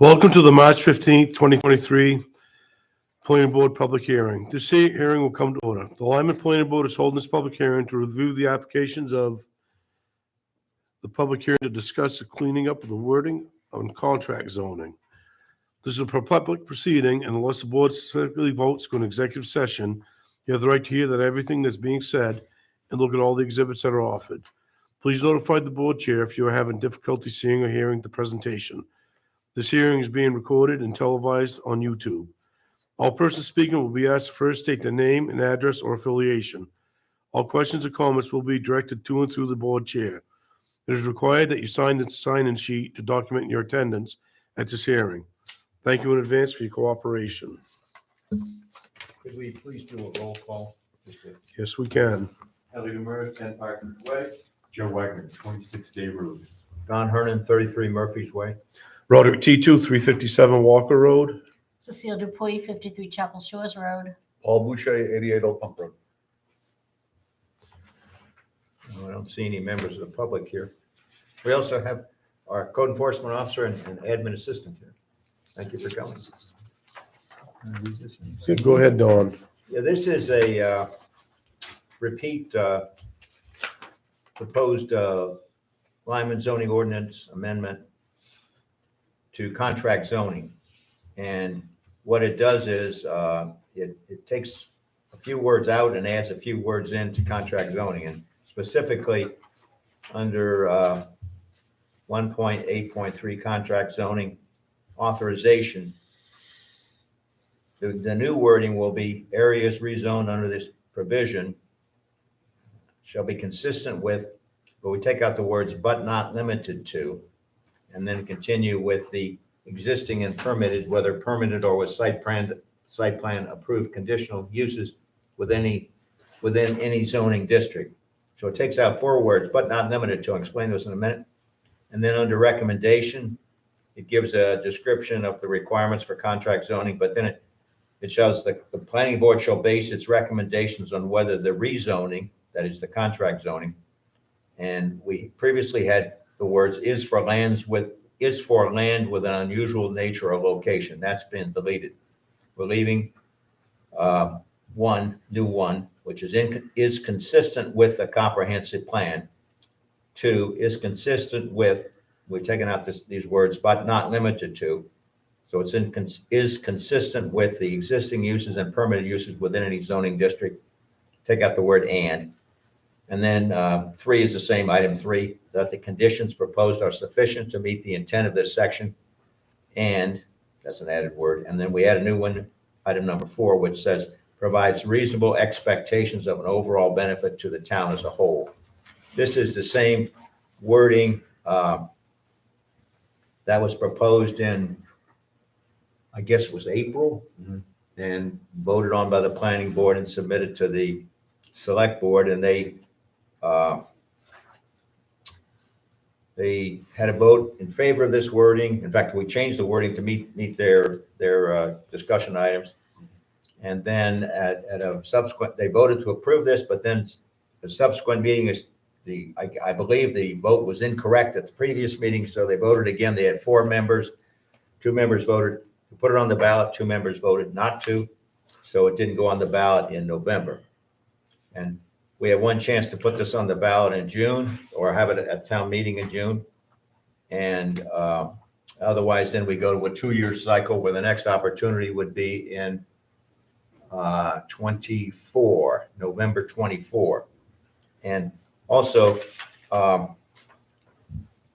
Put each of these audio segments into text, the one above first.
Welcome to the March 15th, 2023 Planning Board Public Hearing. This hearing will come to order. The Lyman Planning Board is holding this public hearing to review the applications of the public hearing to discuss the cleaning up of the wording on contract zoning. This is a public proceeding, and unless the board specifically votes to an executive session, you have the right to hear that everything that's being said and look at all the exhibits that are offered. Please notify the board chair if you are having difficulty seeing or hearing the presentation. This hearing is being recorded and televised on YouTube. All persons speaking will be asked to first state their name and address or affiliation. All questions or comments will be directed to and through the board chair. It is required that you sign the sign-in sheet to document your attendance at this hearing. Thank you in advance for your cooperation. Could we please do a roll call? Yes, we can. Ellie Demers, 10 Parkers Way. Joe Wagner, 26 Day Road. Don Hernan, 33 Murphy's Way. Roderick T2, 357 Walker Road. Cecile Dupuy, 53 Chapel Shores Road. Paul Boucher, 88 Old Pump Road. I don't see any members of the public here. We also have our code enforcement officer and admin assistant here. Thank you for coming. Good, go ahead, Dawn. Yeah, this is a repeat proposed Lyman zoning ordinance amendment to contract zoning. And what it does is it takes a few words out and adds a few words into contract zoning. And specifically under 1.8.3 contract zoning authorization, the new wording will be areas rezoned under this provision shall be consistent with, but we take out the words but not limited to, and then continue with the existing and permitted, whether permitted or with site plan approved conditional uses within any zoning district. So it takes out 4 words, but not limited to. I'll explain those in a minute. And then under recommendation, it gives a description of the requirements for contract zoning, but then it shows the planning board shall base its recommendations on whether the rezoning, that is the contract zoning, and we previously had the words is for land with an unusual nature or location. That's been deleted. We're leaving new one, which is consistent with the comprehensive plan. 2 is consistent with, we're taking out these words, but not limited to. So it's is consistent with the existing uses and permitted uses within any zoning district. Take out the word and. And then 3 is the same, item 3, that the conditions proposed are sufficient to meet the intent of this section. And that's an added word. And then we add a new one, item number 4, which says provides reasonable expectations of an overall benefit to the town as a whole. This is the same wording that was proposed in, I guess it was April, and voted on by the planning board and submitted to the select board, and they had a vote in favor of this wording. In fact, we changed the wording to meet their discussion items. And then at a subsequent, they voted to approve this, but then the subsequent meeting is I believe the vote was incorrect at the previous meeting, so they voted again. They had 4 members. 2 members voted to put it on the ballot. 2 members voted not to, so it didn't go on the ballot in November. And we have one chance to put this on the ballot in June or have it at town meeting in June. And otherwise, then we go to a 2-year cycle where the next opportunity would be in November 24. And also,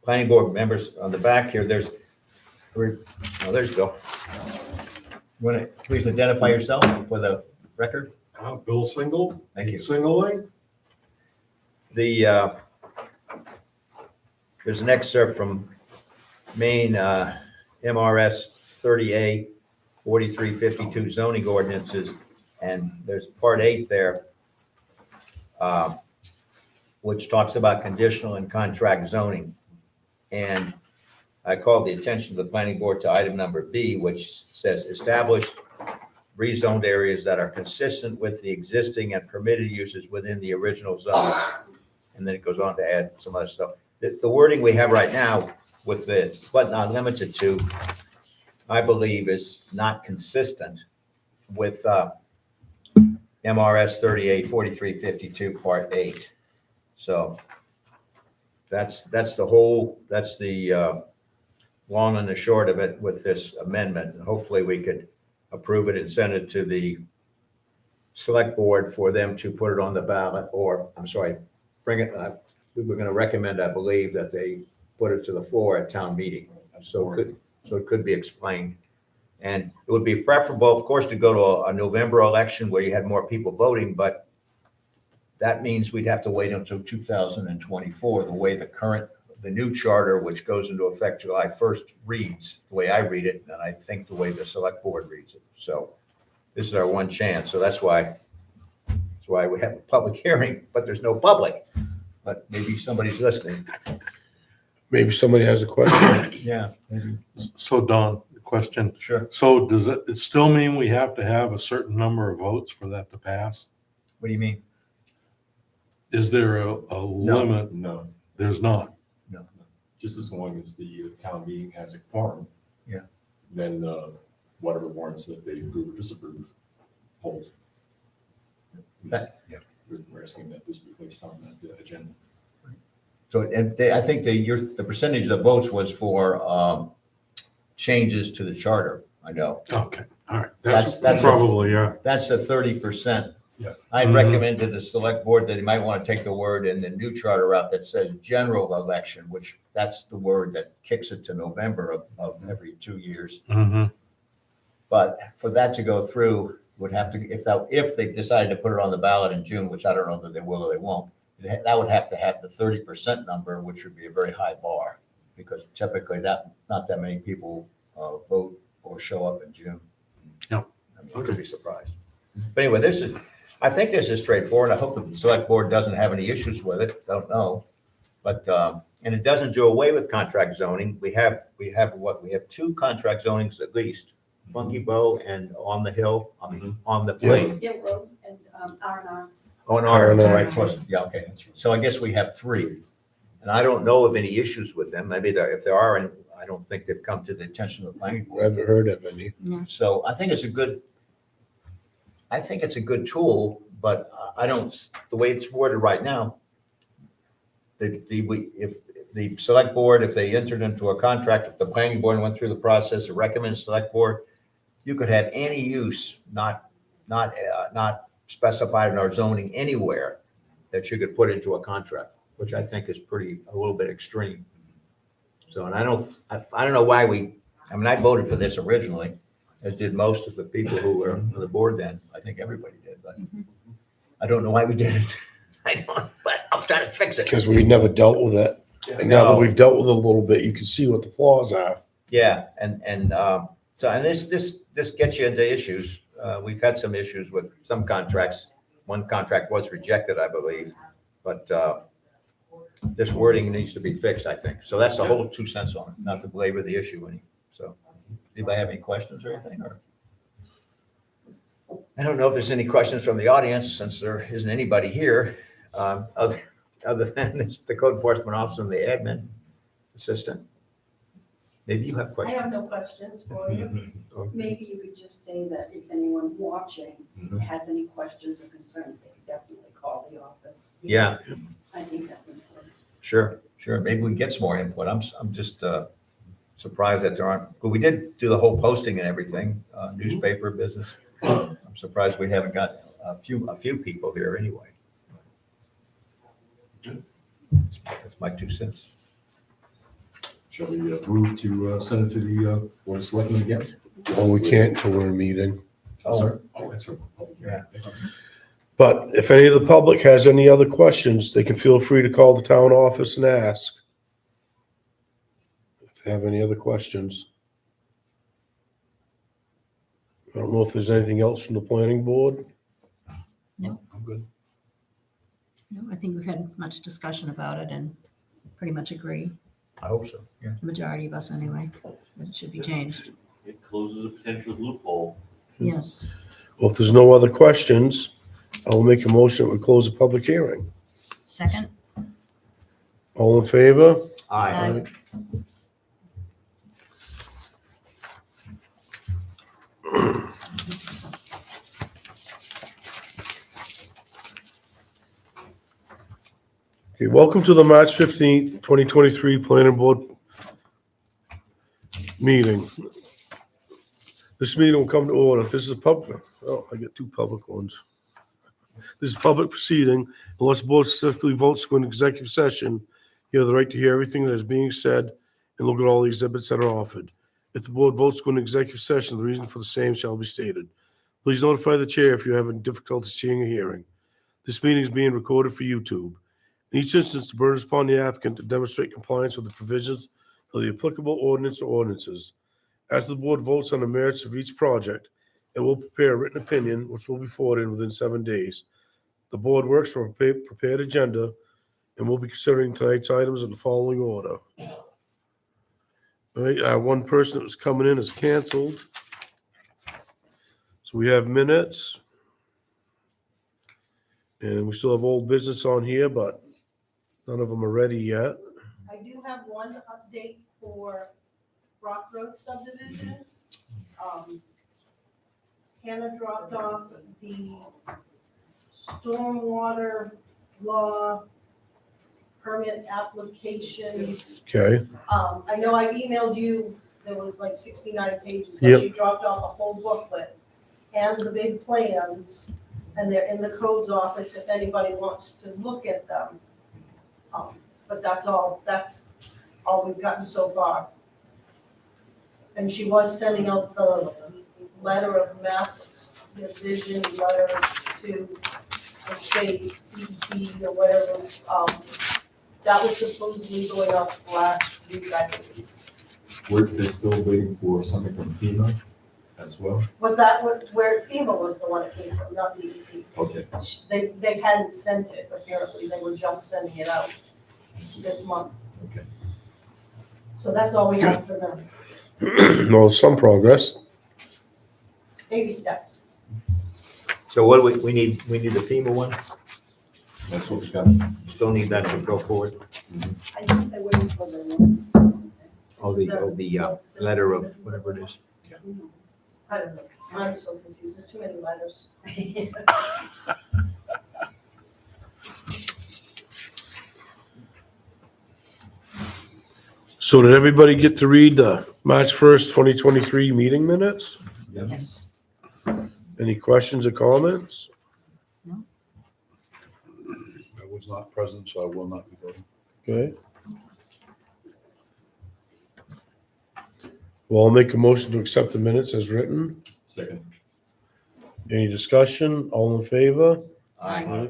planning board members on the back here, there's Bill. You want to please identify yourself for the record? Bill Single. Thank you. Singling. There's an excerpt from Maine MRS 30A 4352 zoning ordinances, and there's part 8 there, which talks about conditional and contract zoning. And I called the attention of the planning board to item number B, which says establish rezoned areas that are consistent with the existing and permitted uses within the original zones. And then it goes on to add some other stuff. The wording we have right now with the but not limited to I believe is not consistent with MRS 384352, Part 8. So that's the long and the short of it with this amendment. And hopefully we could approve it and send it to the select board for them to put it on the ballot, or, I'm sorry, bring it, we were going to recommend, I believe, that they put it to the floor at town meeting. So it could be explained. And it would be preferable, of course, to go to a November election where you had more people voting, but that means we'd have to wait until 2024, the way the new charter, which goes into effect July 1st, reads, the way I read it, and I think the way the select board reads it. So this is our one chance. So that's why we have a public hearing, but there's no public. But maybe somebody's listening. Maybe somebody has a question. Yeah, So Don, question. sure. So does it still mean we have to have a certain number of votes for that to pass? What do you mean? Is there a limit? No, There's not. just as long as the town meeting has a quorum. Yeah. Then whatever warrants that they approve or disapprove hold. Yeah. We're asking that this be placed on that agenda. So, and I think the percentage of votes was for changes to the charter. I know. Okay, all right. That's- That's probably, yeah. That's the 30%. Yeah. I'd Mhm. recommend to the select board that they might want to take the word in the new charter out that says general election, which that's the word that kicks it to November of every 2 years. Mm-hmm. But for that to go through, would have to, if they decided to put it on the ballot in June, which I don't know that they will or they won't, that would have to have the 30% number, which would be a very high bar, because typically not that many people vote or show up in June. Yep. I mean, I could be surprised. But anyway, I think this is straightforward. I hope the select board doesn't have any issues with it. Don't know. But, and it doesn't do away with contract zoning. We have 2 contract zonings at least, Funky Bow and On the Hill, on the plain. Hill Road and R&R. Oh, no, R&R. right, so- yeah, okay. So I guess we have 3. And I don't know of any issues with them. Maybe if there are, and I don't think they've come to the attention of the planning I board. haven't heard of any. So I think it's a good tool, but the way it's worded right now, if the select board, if they entered into a contract, if the planning board went through the process, it recommends select board, you could have any use, not specified in our zoning anywhere, that you could put into a contract, which I think is a little bit extreme. So, and I don't know why I voted for this originally, as did most of the people who were on the board then. I think everybody did, but I don't know why we did it. I don't, but I'm trying to fix it. Because we never dealt with it. And now that we've dealt with it a little bit, you can see what the flaws are. Yeah, and this gets you into issues. We've had some issues with some contracts. One contract was rejected, I believe, but this wording needs to be fixed, I think. So that's the whole 2 cents on it, not to belabor the issue any. So, anybody have any questions or anything? Or I don't know if there's any questions from the audience, since there isn't anybody here, other than the code enforcement officer and the admin assistant. Maybe you have I questions. have no questions for you. Maybe you could just say that if anyone watching has any questions or concerns, they could definitely call the office. Yeah. I think that's important. Sure. Maybe we can get some more input. I'm just surprised that there aren't, but we did do the whole posting and everything, newspaper business. I'm surprised we haven't got a few people here anyway. That's my 2 cents. Shall we move to send it to the Board of Selectmen again? Well, we can't until we're in a meeting. Sorry. Oh, that's right. Public hearing. But if any of the public has any other questions, they can feel free to call the town office and ask. If they have any other questions. I don't know if there's anything else from the planning board. I'm good. No, I think we've had much discussion about it and pretty much agree, I hope so. Yeah. the majority of us anyway, that it should be changed. It closes a potential loophole. Yes. Well, if there's no other questions, I will make a motion that we close the public hearing. Second? All in favor? Aye. Okay, welcome to the March 15th, 2023 Planning Board meeting. This meeting will come to order. This is a public, I get two public ones. This is a public proceeding. Unless the board specifically votes to go into executive session, you have the right to hear everything that is being said and look at all the exhibits that are offered. If the board votes to go into executive session, the reason for the same shall be stated. Please notify the chair if you're having difficulty seeing or hearing. This meeting is being recorded for YouTube. In each instance, the burden is upon the applicant to demonstrate compliance with the provisions of the applicable ordinance or ordinances. After the board votes on the merits of each project, it will prepare a written opinion, which will be forwarded within 7 days. The board works from a prepared agenda and will be considering tonight's items in the following order. All right, one person that was coming in is canceled. So we have minutes. And we still have old business on here, but none of them are ready yet. I do have one update for Rock Road subdivision. Hannah dropped off the stormwater law permit application. Okay, I know I emailed you, there was like 69 pages, Yep. but she dropped off a whole booklet and the big plans, and they're in the codes office if anybody wants to look at them. But that's all we've gotten so far. And she was sending out the letter of map, the vision letter to the state, DEP or whatever. That was supposedly going up last week, I believe. They're still waiting for something from FEMA as well? Was that where FEMA was the one that came from, not DEP? Okay. They hadn't sent it, apparently, they were just sending it out this month. Okay. So that's all we have for them, well, some progress. baby steps. So what do we need the FEMA one? That's what we got. Still need that to go forward? I think they're waiting for the. The letter of whatever it is. I don't know, I'm so confused, there's too many letters. So did everybody get to read the March 1st, 2023 meeting minutes? Yes. Any questions or comments? I was not present, so I will not be voting. Okay. Well, I'll make a motion to accept the minutes as written. Second. Any discussion? All in favor? Aye.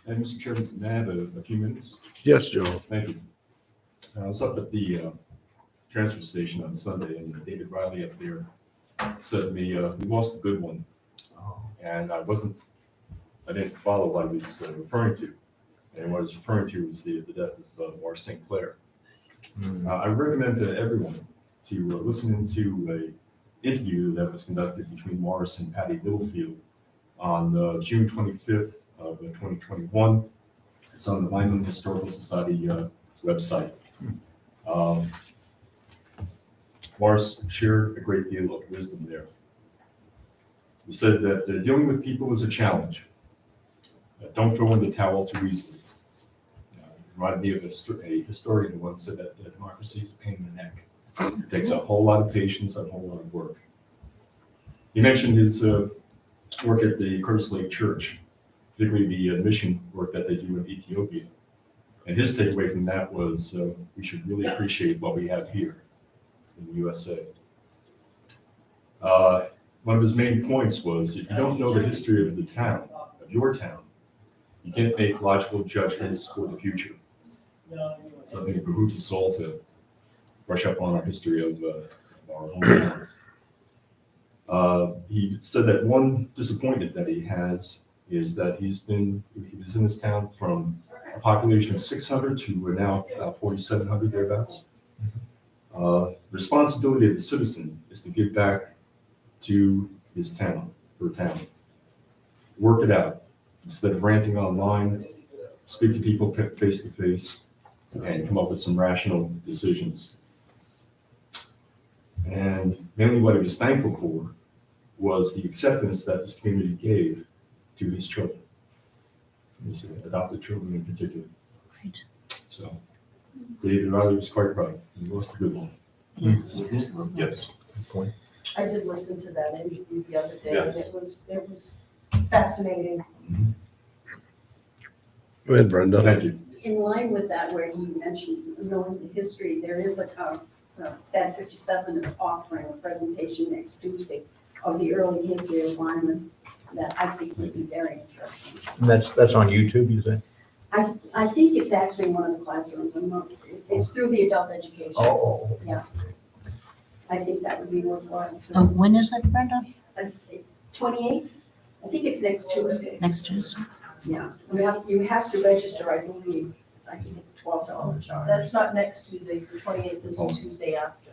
And Mr. Chairman, may I have a few minutes? Yes, Joe. Thank you. I was up at the transfer station on Sunday, and David Riley up there said to me, we lost a good one. And I didn't follow what he was referring to. And what I was referring to was the death of Morris St. Clair. I recommend to everyone to listen into an interview that was conducted between Morris and Patty Littlefield on June 25th of 2021. It's on the Vineland Historical Society website. Morris shared a great deal of wisdom there. He said that dealing with people is a challenge. Don't throw in the towel too easily. Reminded me of a historian who once said that democracy is a pain in the neck. It takes a whole lot of patience and a whole lot of work. He mentioned his work at the Curtis Lake Church, particularly the mission work that they do in Ethiopia. And his takeaway from that was we should really appreciate what we have here in the USA. One of his main points was if you don't know the history of the town, of your town, you can't make logical judgments for the future. So I think it behooves us all to brush up on our history of our hometown. He said that one disappointment that he has is that he was in this town from a population of 600 to we're now 4,700 thereabouts. Responsibility of the citizen is to give back to his town, her town. Work it out. Instead of ranting online, speak to people face to face and come up with some rational decisions. And mainly what he was thankful for was the acceptance that this community gave to his children, his adopted children in particular. Right. So David Riley was quite right. He lost a good one. Absolutely. Yes. Good point. I did listen to that interview the other day, and Yes. it was fascinating. Go ahead, Brenda. Thank you. In line with that, where you mentioned knowing the history, there is SAD 57 is offering a presentation next Tuesday of the early history of Lyman that I think would be very interesting. And that's on YouTube, you say? I think it's actually in one of the classrooms. It's through the adult education. Oh. I think that would be worthwhile. Oh, when is it, Brenda? 28th? I think it's next Tuesday. Next Tuesday? Yeah, you have to register, I believe. I think it's $12 charge. That's not next Tuesday, the 28th is the Tuesday after.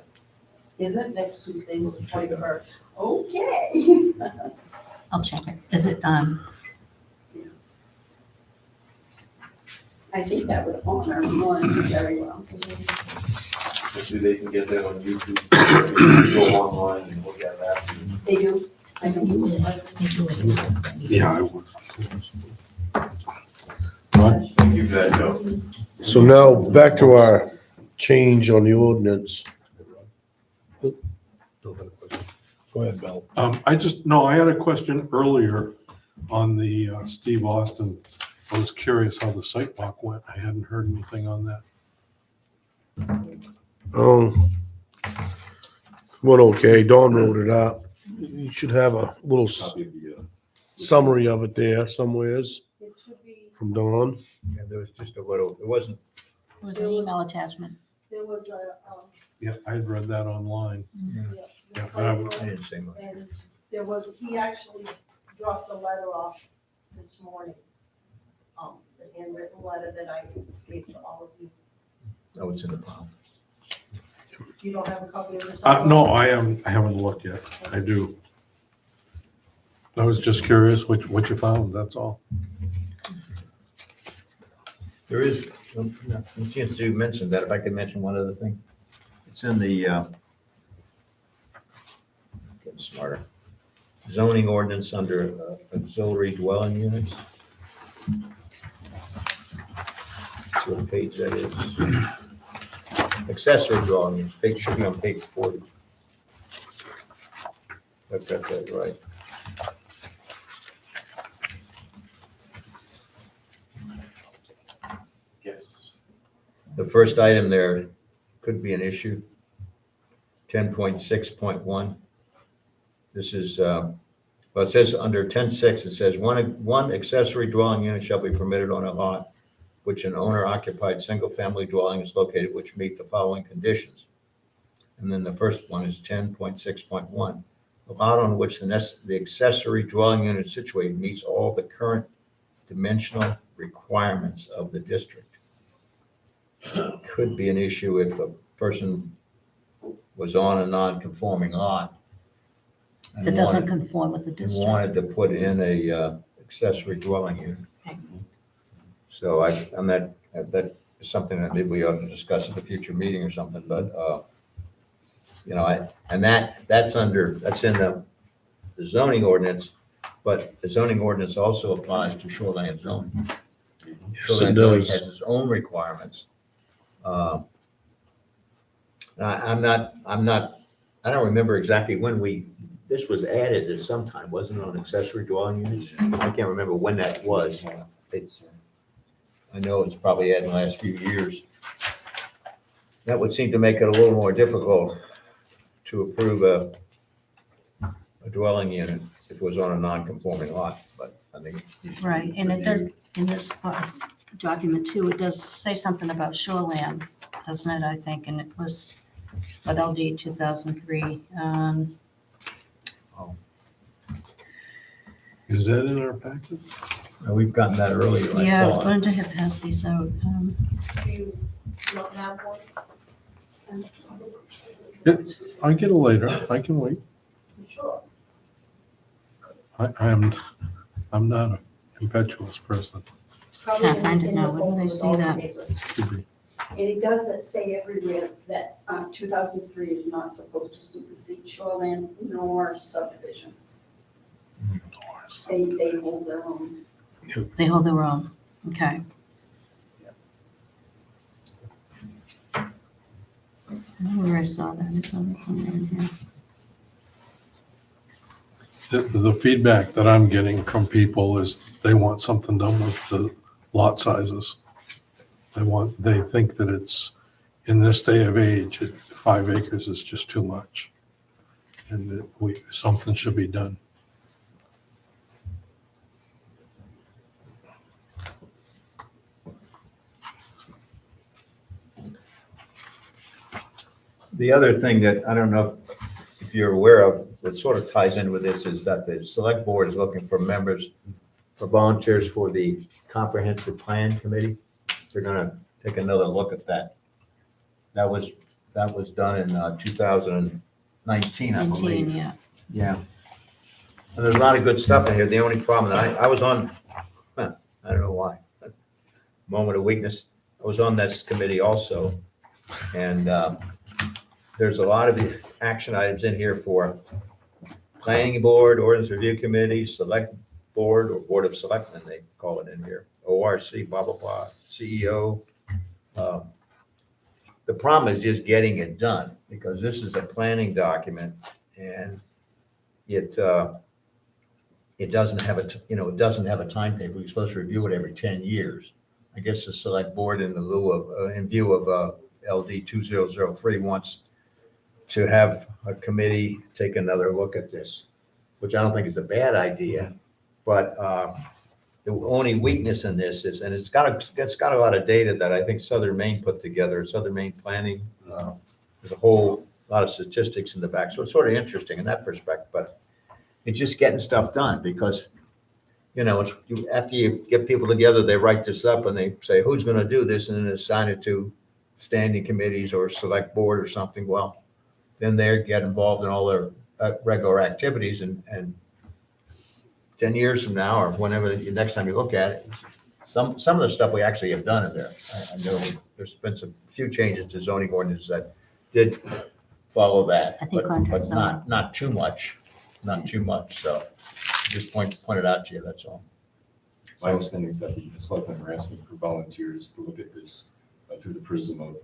Is it? Next Tuesday is the 21st. Okay. I'll check it. Is it, I think that would honor Lawrence very well. Hopefully they can get that on YouTube, go online and look at that. They do. I know. Yeah, I would. You guys know. So now, back to our change on the ordinance. Go ahead, Bill. I had a question earlier on the Steve Austin. I was curious how the sidewalk went. I hadn't heard anything on that. Went okay. Dawn wrote it up. You should have a little Copy of the, summary of it there somewheres It should be, from Dawn. Yeah, there was just a little, it wasn't, it was an email attachment. there was a, Yeah, I had read that online. yeah, Yeah, the but I site would- I plan, didn't say much. and there was, he actually dropped a letter off this morning. The handwritten letter that I gave to all of you. Oh, it's in the file. You don't have a copy of this? No, I haven't looked yet. I do. I was just curious what you found, that's all. There is, since you mentioned that, if I could mention one other thing. It's in the, getting smarter, zoning ordinance under auxiliary dwelling units. See what page that is. Accessory dwelling units, page should be on page 40. I've got that right. Yes. The first item there could be an issue. 10.6.1. This is, well, it says under 10.6, it says one accessory dwelling unit shall be permitted on a lot which an owner occupied single-family dwelling is located, which meet the following conditions. And then the first one is 10.6.1. A lot on which the accessory dwelling unit is situated meets all the current dimensional requirements of the district. Could be an issue if a person was on a non-conforming lot. and That doesn't wanted- conform with the and district. wanted to put in a accessory dwelling unit. Okay. So I'm not, that is something that maybe we ought to discuss at a future meeting or something, but, that's in the zoning ordinance, but the zoning ordinance also applies to shoreline zoning. Yes, Shoreline it zoning does. has its own requirements. And I don't remember exactly when this was added at some time, wasn't it, on accessory dwelling units? I can't remember when that was. I know it's probably added in the last few years. That would seem to make it a little more difficult to approve a dwelling unit if it was on a non-conforming lot, but I think. Right, and it does, in this document too, it does say something about shoreland, doesn't it, I think, and it was, but LD 2003. Is that in our packet? We've gotten that earlier, I Yeah, thought. Glenda had passed these out. Do you not have one? I get it later. I can wait. Sure. I'm not an impetuous person. It's probably Can't find it in now. the Where did I folder with see all the that? papers. Could be. And it doesn't say everywhere that 2003 is not supposed to supersede shoreline nor subdivision. They hold their own. They hold their own. Okay. I don't know where I saw that. I saw that somewhere in here. The feedback that I'm getting from people is they want something done with the lot sizes. They think that it's, in this day of age, 5 acres is just too much. And that something should be done. The other thing that I don't know if you're aware of, that sort of ties in with this, is that the select board is looking for members, for volunteers for the comprehensive plan committee. They're gonna take another look at that. That was done in 2019, I 19, believe. yeah. Yeah. And there's a lot of good stuff in here. The only problem that I was on, I don't know why, moment of weakness. I was on this committee also. And there's a lot of the action items in here for planning board, ordinance review committee, select board, or board of selectmen, they call it in here, ORC, blah, blah, blah, CEO. The problem is just getting it done, because this is a planning document, and it doesn't have it doesn't have a timetable. You're supposed to review it every 10 years. I guess the select board, in view of LD 2003, wants to have a committee take another look at this, which I don't think is a bad idea. But the only weakness in this is, and it's got a lot of data that I think Southern Maine put together. Southern Maine Planning, there's a whole lot of statistics in the back, so it's sort of interesting in that perspective. But it's just getting stuff done, because after you get people together, they write this up and they say who's going to do this, and then assign it to standing committees or select board or something. Well, then they get involved in all their regular activities, and 10 years from now, or whenever the next time you look at it, some of the stuff we actually have done in there. I know there's been few changes to zoning ordinances that did follow that, I think but contract zoning. not too much, So just pointed out to you, that's all. My understanding is that the selectmen are asking for volunteers to look at this through the prism of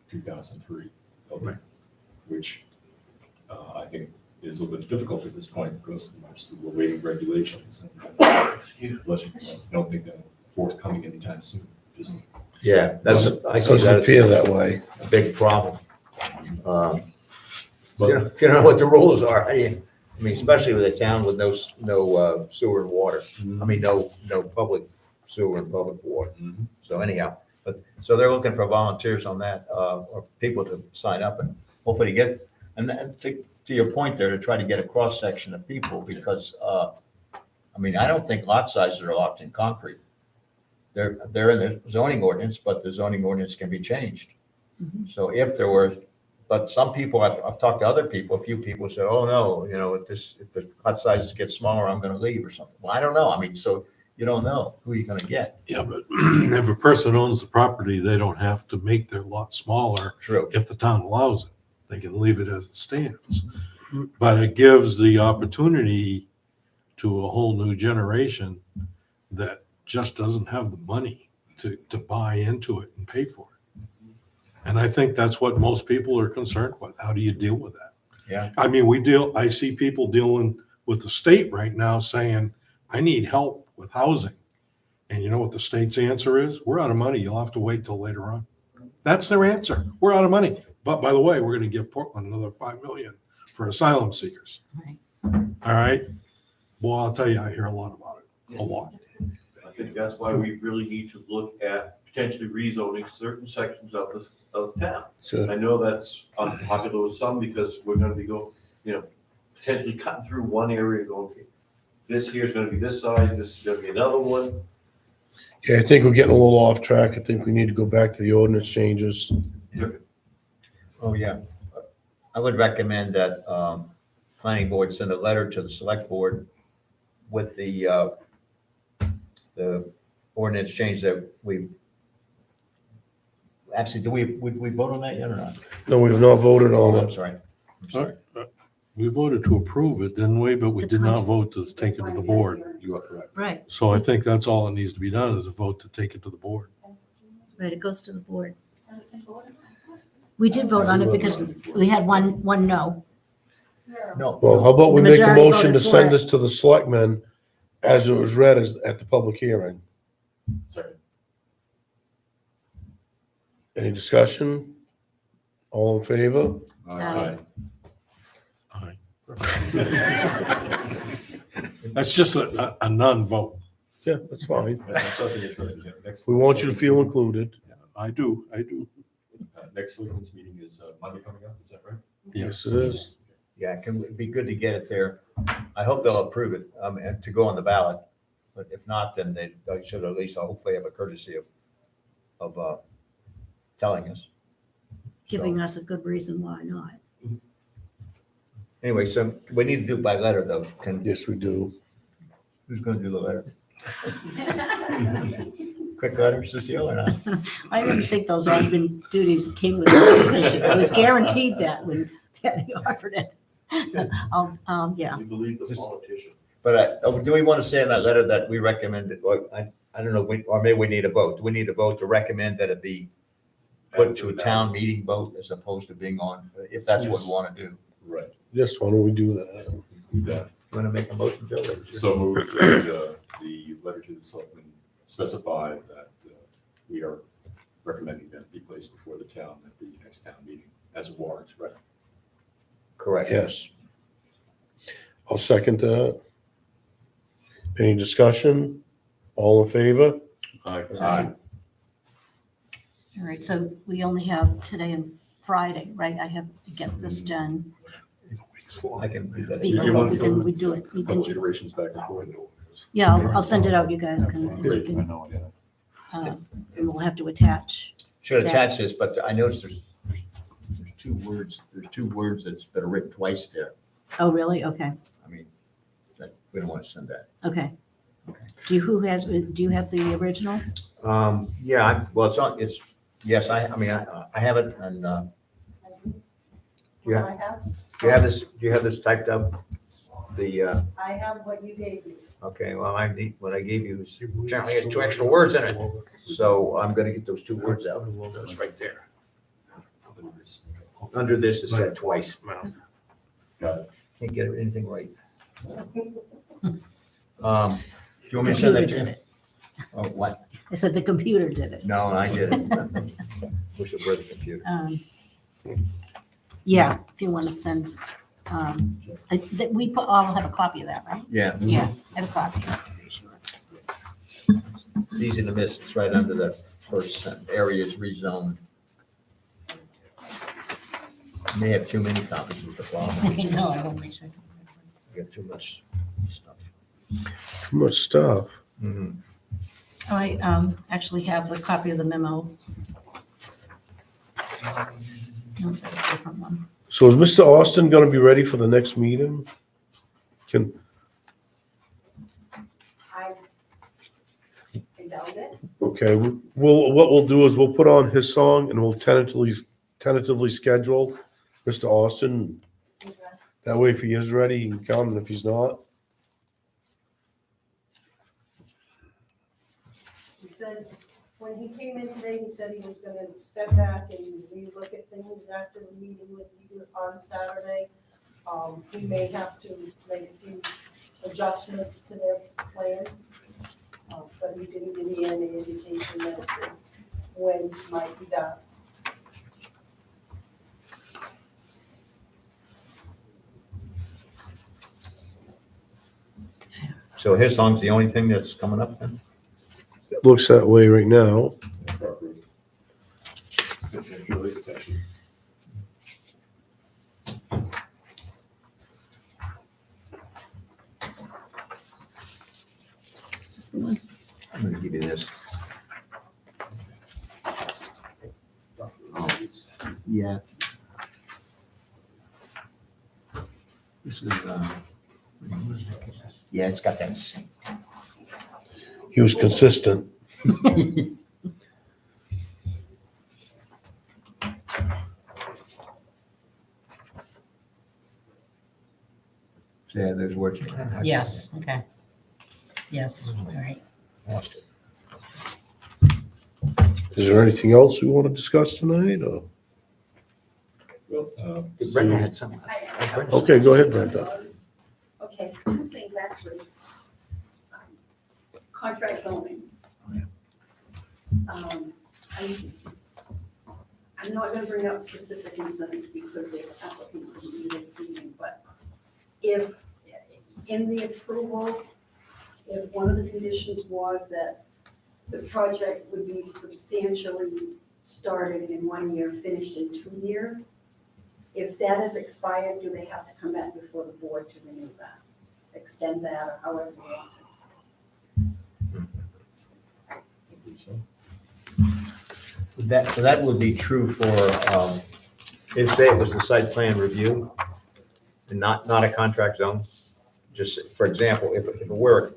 2003, Right. which I think is a little bit difficult at this point, because we're waiting regulations. And unless you don't think that forthcoming anytime soon. Just Yeah, I see Doesn't that appear as that way. a big if you don't know what the rules are, how do you, I mean, especially with a town with no sewer and water. I mean, no public sewer and public water. Mhm. So anyhow, so they're looking for volunteers on that, or people to sign up and hopefully get, and to your point there, to try to get a cross section of people, because, I mean, I don't think lot sizes are locked in concrete. They're in the zoning ordinance, but the zoning ordinance can be changed. So if there were, but some people, I've talked to other people, a few people say, oh no, if the lot sizes get smaller, I'm gonna leave or something. Well, I don't know. I mean, so you don't know who you're gonna get. Yeah, but if a person owns the property, they don't have to make their lot smaller True. if the town allows it. They can leave it as it stands. But it gives the opportunity to a whole new generation that just doesn't have the money to buy into it and pay for it. And I think that's what most people are concerned with. How do you deal with that? Yeah. I mean, I see people dealing with the state right now saying, I need help with housing. And you know what the state's answer is? We're out of money. You'll have to wait till later on. That's their answer. We're out of money. But by the way, we're going to give Portland another $5 million for asylum seekers. Right. All right. Well, I'll tell you, I hear a lot about it. A lot. I think that's why we really need to look at potentially rezoning certain sections of the town. So, I know that's unpopular with some, because we're gonna be potentially cutting through one area and going, okay, this here's gonna be this size, this is gonna be another one. yeah, I think we're getting a little off track. I think we need to go back to the ordinance changes. Oh, yeah. I would recommend that planning board send a letter to the select board with the ordinance change that we, actually, would we vote on that yet or not? No, we have not voted Oh, on I'm it. sorry. I'm sorry. We voted to approve it, didn't we? But we The did not 20. vote to take it to the board. You are correct. Right, So I think that's all that needs to be done is a vote to take it to the board. right, it goes to the board. We did vote on it because we had one no. No. Well, how about we The make a majority motion to voted for send it. this to the selectmen as it was read at the public hearing? Second. Any discussion? All in favor? Aye. Aye. That's just a non-vote. Yeah, that's fine. That's something that's right, yeah. Next- We want you to feel included. I do. Next selectmen's meeting is Monday coming up, is that right? Yes, it is. Yeah, it'd be good to get it there. I hope they'll approve it, and to go on the ballot. But if not, then they should at least hopefully have a courtesy of telling us. Giving us a good reason why not. Anyway, so we need to do it by letter though. Yes, we do. Who's gonna do the letter? Quick letter, Cecile, or not? I didn't think those admin duties came with the position. I was guaranteed that when Patty offered it. Yeah, We believe the Just- politician. But do we want to say in that letter that we recommend it, or I don't know, or maybe we need a vote. Do we need a vote to recommend that it be put to a town meeting vote as opposed to being on, if that's what we want to do? Right. Yes, why don't we do that? Include that. You want to make a motion, Joe? So move that the letter to the selectmen specify that we are recommending that be placed before the town at the next town meeting as a warrant, right? Correct. Yes. I'll second that. Any discussion? All in favor? Aye. all right, so we only have today and Friday, right? I have to get this done. I can do that. You want We can, we do it. We Couple can, iterations back and forth. yeah, I'll send it out, you guys can, you Great. I can, know, yeah. and we'll have to attach. Should attach this, but I noticed there's two words, that are written twice there. Oh, really? Okay, I mean, we don't want to send that. okay. Do you have the original? Yeah, well, yes, I have it, and, What Yeah. I have, do you have this typed up? I have what you gave me. Okay, well, what I gave you is, apparently had 2 extra words in it, so I'm gonna get those 2 words out, so it's right there. Under this, it said twice. Got it. Can't get anything right. Do you want me to send Computer that to did you? it. Oh, what? I said the computer did it. No, I didn't. Wish it were the computer. Yeah, if you want to send, all have a copy of that, right? Yeah, Yeah, I have a copy. it's easy to miss. It's right under the first sentence. Area is rezoned. May have too many copies with the problem. I know, I want to make sure. You got too much stuff. Too much stuff. Mhm. I actually have the copy of the memo. No, that's a different one. So is Mr. Austin gonna be ready for the next meeting? I doubt it. Okay, what we'll do is we'll put on his song and we'll tentatively schedule Mr. Austin. That way, if he is ready, he can come, and if he's not, He said, when he came in today, he said he was gonna step back and relook at things after the meeting with you on Saturday. He may have to make a few adjustments to their plan. But he didn't give me any indication as to when he might be done. So his song's the only thing that's coming up then? it looks that way right now. It's really attached. Is this the one? I'm gonna give you this. Yeah. This is, yeah, it's got that same. He was consistent. So yeah, there's words. Yes, okay. Yes, all right. Lost it. Is there anything else we want to discuss tonight, or? Brenda had some. Okay, go ahead, Brenda. Okay, two things actually. Contract zoning. I'm not gonna bring out specific incentives because the applicant couldn't be this evening, but if, in the approval, if one of the conditions was that the project would be substantially started in 1 year, finished in 2 years, if that is expired, do they have to come back before the board to renew that? Extend that, or however you want So that would be true for, if say it was the site plan review and not a contract zone. Just, for example, if it were,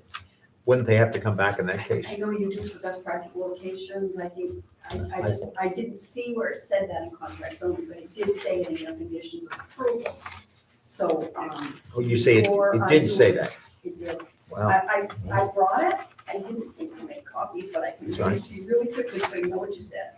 wouldn't they have to come back in that case? I know you do for best practical locations, I think, I didn't see where it said that in contract zoning, but it did say it in your conditions of approval. So, Oh, you say it did say that? it did. Wow. I brought it, I didn't think to make copies, but I can Sorry? read it to you really quickly so you know what you said.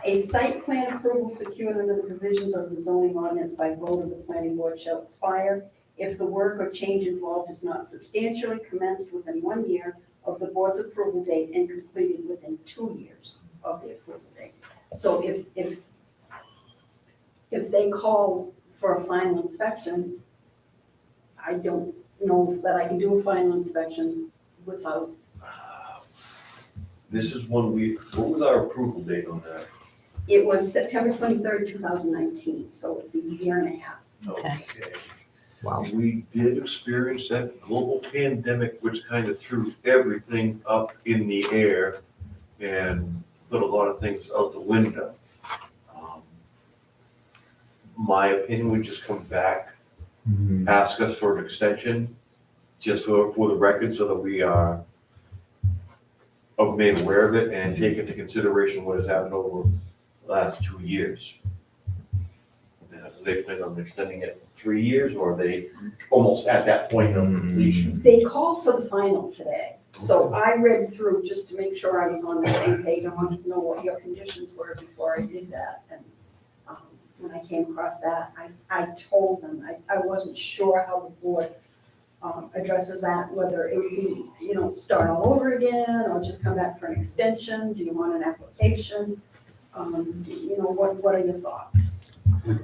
A site plan approval secured under the provisions of the zoning ordinance by vote of the planning board shall expire if the work or change involved is not substantially commenced within 1 year of the board's approval date and completed within 2 years of the approval date. So if they call for a final inspection, I don't know that I can do a final inspection without, This is one what was our approval date on that? it was September 23rd, 2019, so it's a year and a half. Okay. Wow. We did experience that global pandemic, which kind of threw everything up in the air and put a lot of things out the window. My opinion would just come back, ask us for an extension, just for the record, so that we are made aware of it and take into consideration what has happened over the last 2 years. Now, do they plan on extending it 3 years, or are they almost at that point of completion? They called for the final today, so I read through just to make sure I was on the same page. I wanted to know what your conditions were before I did that. And when I came across that, I told them, I wasn't sure how the board addresses that, whether it would be, start all over again, or just come back for an extension. Do you want an application? What are your thoughts?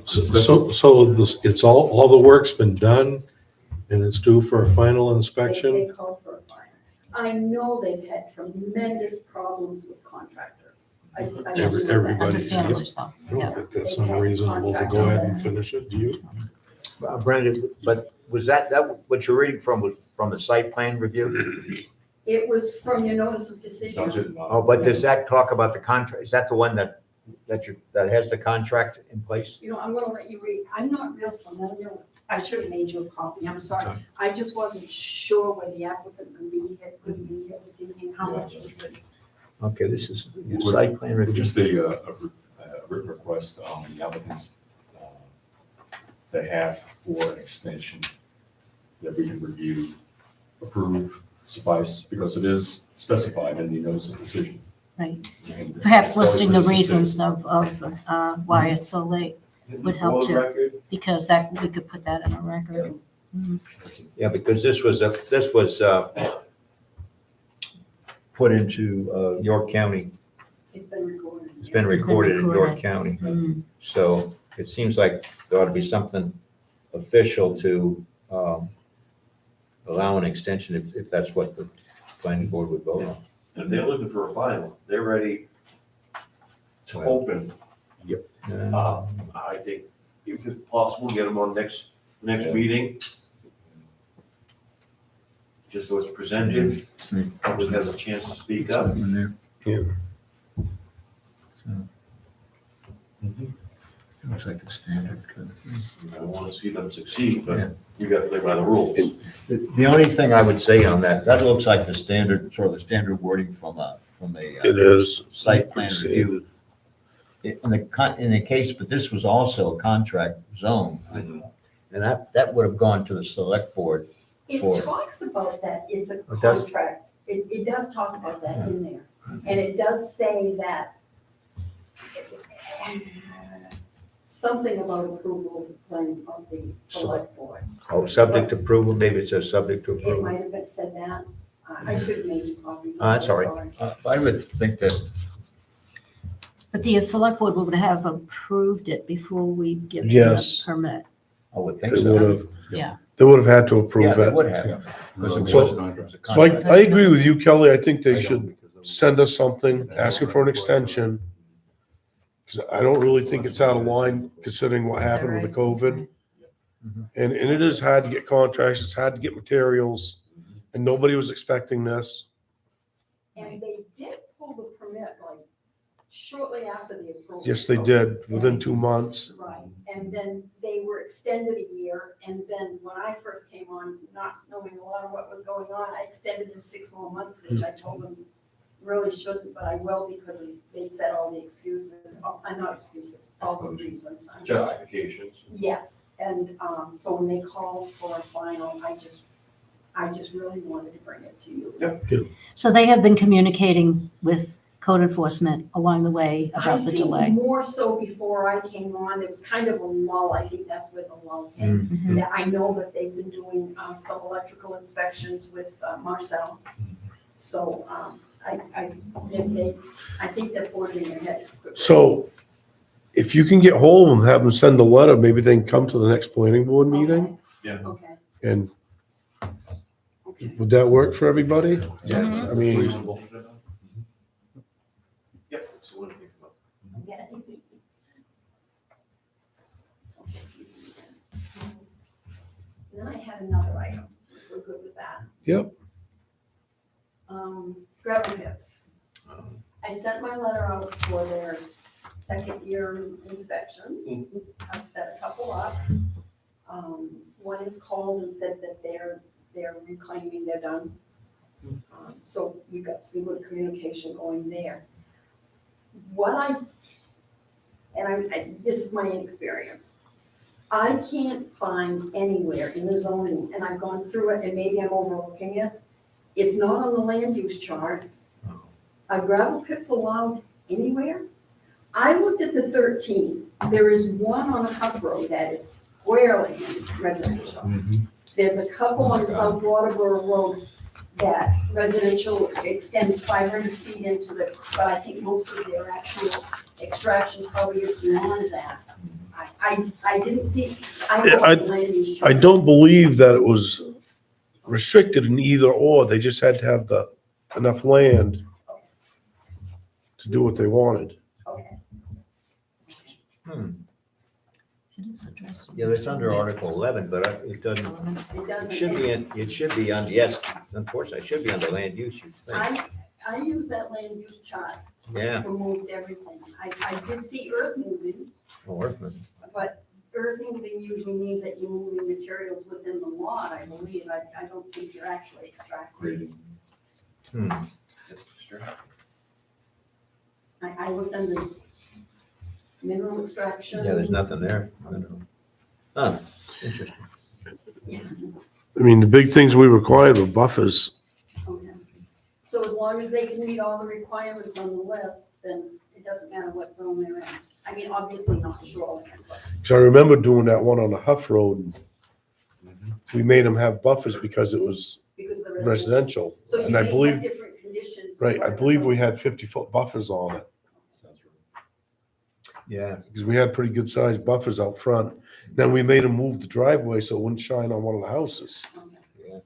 So this, it's all the work's been done and it's due for a final inspection? They called for a final. I know they've had tremendous problems with contractors. I just know that. Everybody. Understandably so, I yeah. don't think that's unreasonable to go ahead and finish it, do you? Brenda, but was that what you're reading from was from the site plan review? It was from your notice of decision. Oh, but does that talk about the contract? Is that the one that has the contract in place? I'm gonna let you read. I'm not real familiar with, I should have made you a copy, I'm sorry. I just wasn't sure whether the applicant couldn't be here this evening, how much we could. Okay, this is the site plan review. Just a written request on the applicant's behalf for an extension that we can review, approve, suffice, because it is specified in the notice of decision. Right. And Perhaps as far as listing the notice of reasons of why it's so late, Would help For the too. record, because we could put that in a record. Mhm. Yeah, because this was put into York County. It's been recorded. It's been recorded in York recorded. County. Mhm. So it seems like there ought to be something official to allow an extension if that's what the planning board would vote on. and if they're looking for a final, they're ready to open. I think if it's possible, get them on next meeting. Just so it's presented, public has a chance to speak up. Yeah. Looks like the standard kind of thing. I want to see them succeed, Yeah. but we got to play by the rules. The only thing I would say on that, that looks like the standard, sort of the standard wording from a It is. site plan review. In the case, but this was also a contract zone. And that would have gone to the select board. It For- talks about that, it's a It does? contract, it does talk about that in there. And it does say that something about approval of the plan of the select board. Oh, subject to approval, maybe it says subject to It approval. might have been said that. I should have made you copies. Oh, I'm that's so all right. sorry. I would think that, But the select board would have approved it before we give them the Yes. permit. I would think They so. would have, Yeah. they would have had to Yeah, approve they it. would have. Because it So- was it was a So I contract. agree with you, Kelly. I think they should send us something, asking for an extension. 'Cause I don't really think it's out of line considering what happened with the COVID. Mhm. And it is hard to get contracts, it's hard to get materials, and nobody was expecting this. And they did pull the permit like shortly after the approval. Yes, they did, within 2 months. Right, and then they were extended a year, and then when I first came on, not knowing a lot of what was going on, I extended them 6 more months, which I told them really shouldn't, but I will because they said all the excuses, not excuses, all the reasons, I'm sorry. Justifications. Yes, and, so when they called for a final, I just really wanted to bring it to you. So they have been communicating with code enforcement along the way about the I delay. think more so before I came on, there was kind of a lull, I think that's where the lull came. Mhm. Yeah, I know that they've been doing some electrical inspections with Marcel. So I think they're forging ahead. So if you can get hold of them, have them send a letter, maybe they can come to the next planning board meeting. Yeah. Okay, And okay. would that work for everybody? Yeah. I mean, Reasonable. Yep, that's the one thing. Yeah. Then I had another item, if we're good with that. Yep. Gravel pits. I sent my letter out for their second year inspections. I've set a couple up. One is called and said that they're reclaiming, they're done. So we've got some good communication going there. This is my inexperience. I can't find anywhere in the zoning, and I've gone through it, and maybe I'm overlooking it. It's not on the land use chart. Are gravel pits allowed anywhere? I looked at the 13. There is one on a Huff Road that is squarely in residential. Mhm. There's a couple Oh my on God. South Waterboro Road that residential extends 500 feet into the, but I think most of their actual extraction probably is beyond that. I didn't see, I Yeah, don't have the land use I chart. don't believe that it was restricted in either or. They just had to have the enough land to do what they wanted. Okay. Hmm. It is addressed. Yeah, it's under Article 11, but it doesn't, It doesn't. it should be on, yes, unfortunately, it should be under land use, you'd think. I use that land use chart Yeah, for most everything. I did see earth moving, Orfman. but earth moving usually means that you're moving materials within the lot, I believe. I don't think you're actually extracting. Hmm. I looked under mineral extraction. Yeah, there's nothing there. I don't know. Huh, interesting. Yeah, I mean, the big things we required were buffers. okay. So as long as they can meet all the requirements on the list, then it doesn't matter what zone they're in. I mean, obviously not shoreline, but So I remember doing that one on the Huff Road. And we made them have buffers because it was because the residential. So you And I may believe, have different conditions. right, I believe we had 50-foot buffers on it Yeah, because we had pretty good sized buffers out front. Then we made them move the driveway so it wouldn't shine on one of the houses. yeah.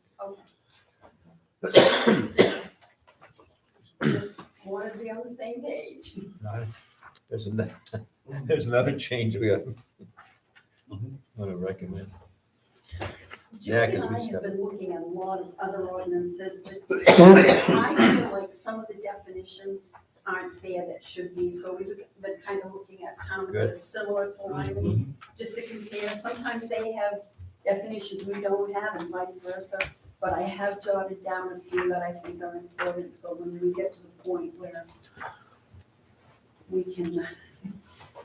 Okay. Just wanted to be on the same page. There's another, there's another change we got. Want to recommend. Yeah, Julie 'cause and we I just have have- been looking at a lot of other ordinances, just to see, I feel like some of the definitions aren't there that should be, so we've been kind of looking at towns that Good. are similar to Lyman, just to compare. Sometimes they have definitions we don't have and vice versa, but I have jotted down a few that I think are important, so when we get to the point where we can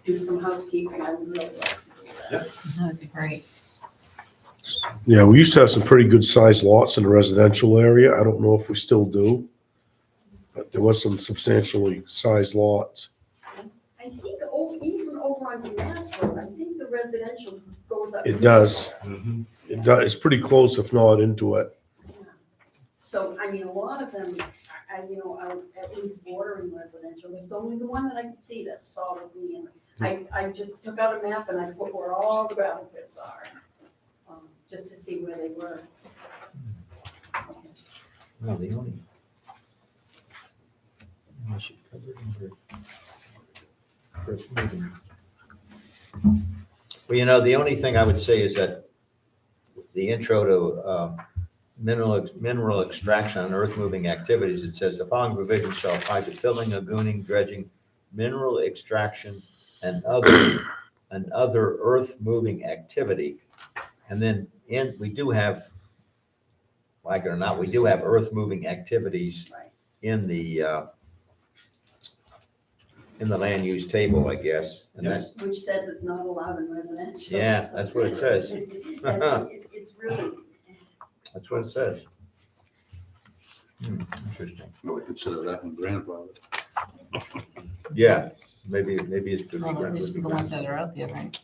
do some housekeeping, I would really like to do that. That'd be great. Yeah, we used to have some pretty good sized lots in the residential area. I don't know if we still do. But there was some substantially sized lots. I think even over on Mass Road, I think the residential goes up. It does. Mhm. It does, it's pretty close, if not into it. So, I mean, a lot of them, are at least bordering residential. It's only the one that I could see that's solidly in. I just took out a map and I put where all the gravel pits are, just to see where they were. Well, the only. I should cover it under first meeting. Well, the only thing I would say is that the intro to mineral extraction and earth moving activities, it says the following provisions shall apply to filling, lagooning, dredging, mineral extraction, and other earth moving activity. And then we do have, like it or not, we do have earth moving activities Right. in the land use table, I guess. And that's, Which says it's not allowed in residential. Yeah, that's what it says. It's really, that's what it says. Interesting. I would consider that one grandfather. Yeah, maybe it's good. Well, at least for the ones that are out there, right?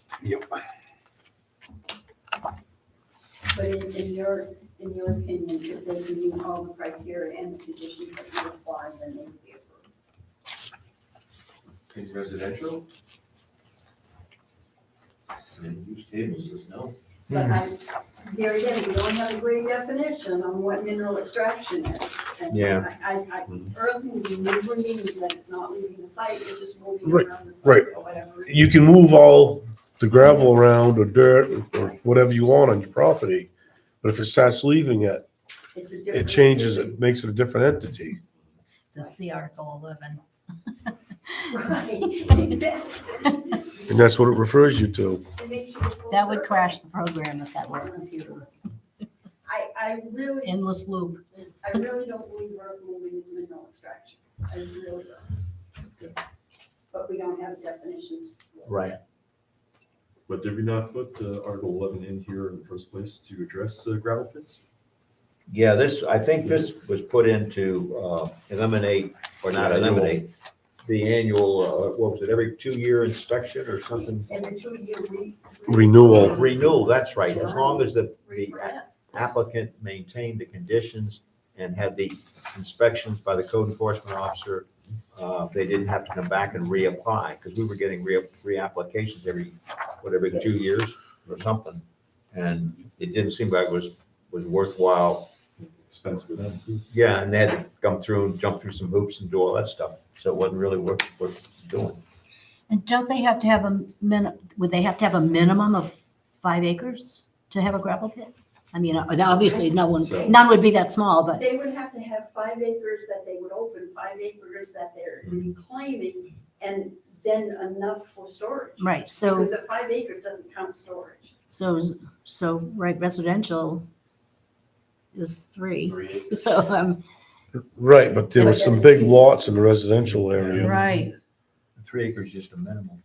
but in your opinion, if they can meet all the criteria and the conditions that you apply, then they would be approved. In residential? And use table says no. But there again, we don't have a great definition on what mineral extraction is. And Yeah. Earth moving never means that it's not leaving the site, it's just moving Right, around the right. site or whatever. You can move all the gravel around or dirt or whatever you want on your property. But if it starts leaving it, It's a it different. changes, it makes it a different entity. It's a C Article 11. Right, exactly. And that's what it refers you to. It makes you a full That would circle. crash the program if that were a computer. I really, Endless loop. I really don't believe earth moving is mineral extraction. I really don't. But we don't have definitions. Right. But did we not put Article 11 in here in the first place to address gravel pits? Yeah, I think this was put in to eliminate, or not eliminate, the annual, what was it, every 2-year inspection or something? Every 2 year Renewal. Renewal, that's right, as long as the reprint. applicant maintained the conditions and had the inspections by the code enforcement officer, they didn't have to come back and reapply, because we were getting reapplications every 2 years or something. And it didn't seem like it was worthwhile. Expensive for them too. Yeah, and they had to come through and jump through some hoops and do all that stuff, so it wasn't really worth doing. And don't they have to have would they have to have a minimum of 5 acres to have a gravel pit? I mean, obviously, none would be that small, but, They would have to have 5 acres that they would open, 5 acres that they're reclaiming, and then enough for storage. right, so, Because the 5 acres doesn't count storage. right, residential is 3. 3 acres. So, Right, but there were some big lots in the residential area. right, 3 acres is just a minimum.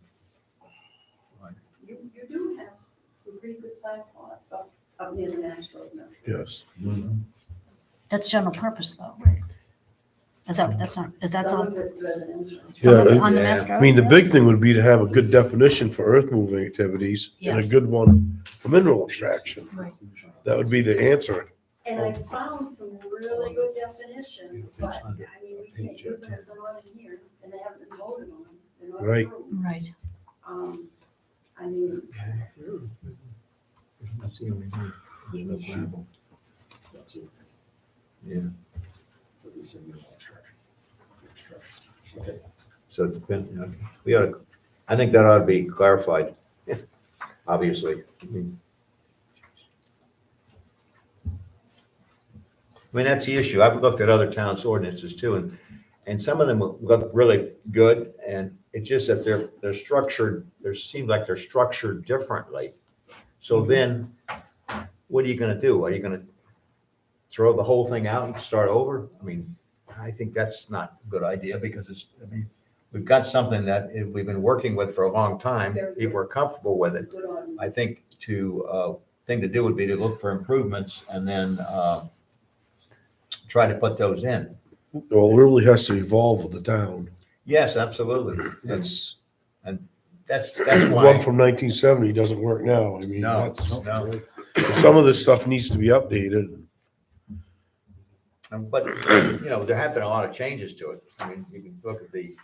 You do have some pretty good sized lots up near the Mass Road now. Yes. that's general purpose though, right? That's Some all, of it's residential. some of it Yeah, on the yeah. Mass I Road? mean, the big thing would be to have a good definition for earth moving activities and a Yes. good one for mineral extraction. Right. That would be the answer. And I found some really good definitions, but I mean, we can't use them if they're not in here, and they haven't been voted on. They're not Right. approved. Right, I mean, That's it. Yeah, But they said minimal extraction. Okay. so it depends, we ought to, I think that ought to be clarified, obviously. I mean, that's the issue. I've looked at other towns' ordinances too, And some of them look really good, and it's just that they're structured, seems like they're structured differently. So then, what are you gonna do? Are you gonna throw the whole thing out and start over? I mean, I think that's not a good idea, because we've got something that we've been working with for a long time. People are comfortable with it. Good on. I think thing to do would be to look for improvements and then try to put those in. Well, it really has to evolve with the town. Yes, absolutely. That's, That's the why. one from 1970 doesn't work now. I mean, No, that's, no. some of this stuff needs to be updated. But, there have been a lot of changes to it. I mean, you can look at the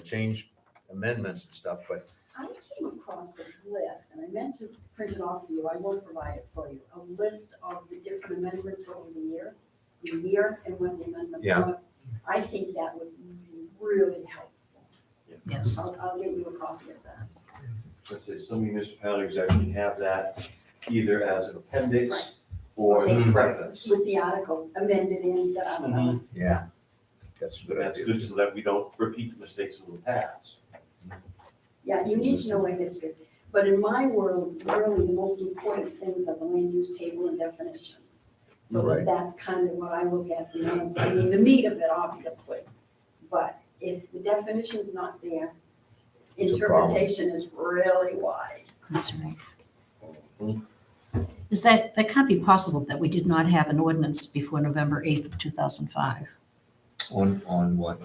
change amendments and stuff, but I came across a list, and I meant to print it off for you, I will provide it for you, a list of the different amendments over the years, the year and when the amendment Yeah. was. I think that would be really helpful. Yes. I'll get you a copy of that. Let's say some municipalities actually have that either as an appendix Right. or Okay. the preface. With the article amended in, Mhm. yeah, that's a good That's idea. good so that we don't repeat the mistakes of the past. yeah, you need to know a history. But in my world, really, the most important things are the land use table and definitions. So Right. that's kind of what I look at, I mean, the meat of it, obviously. But if the definition's not there, It's a problem. interpretation is really wide. That's right. That can't be possible that we did not have an ordinance before November 8th of 2005. On what?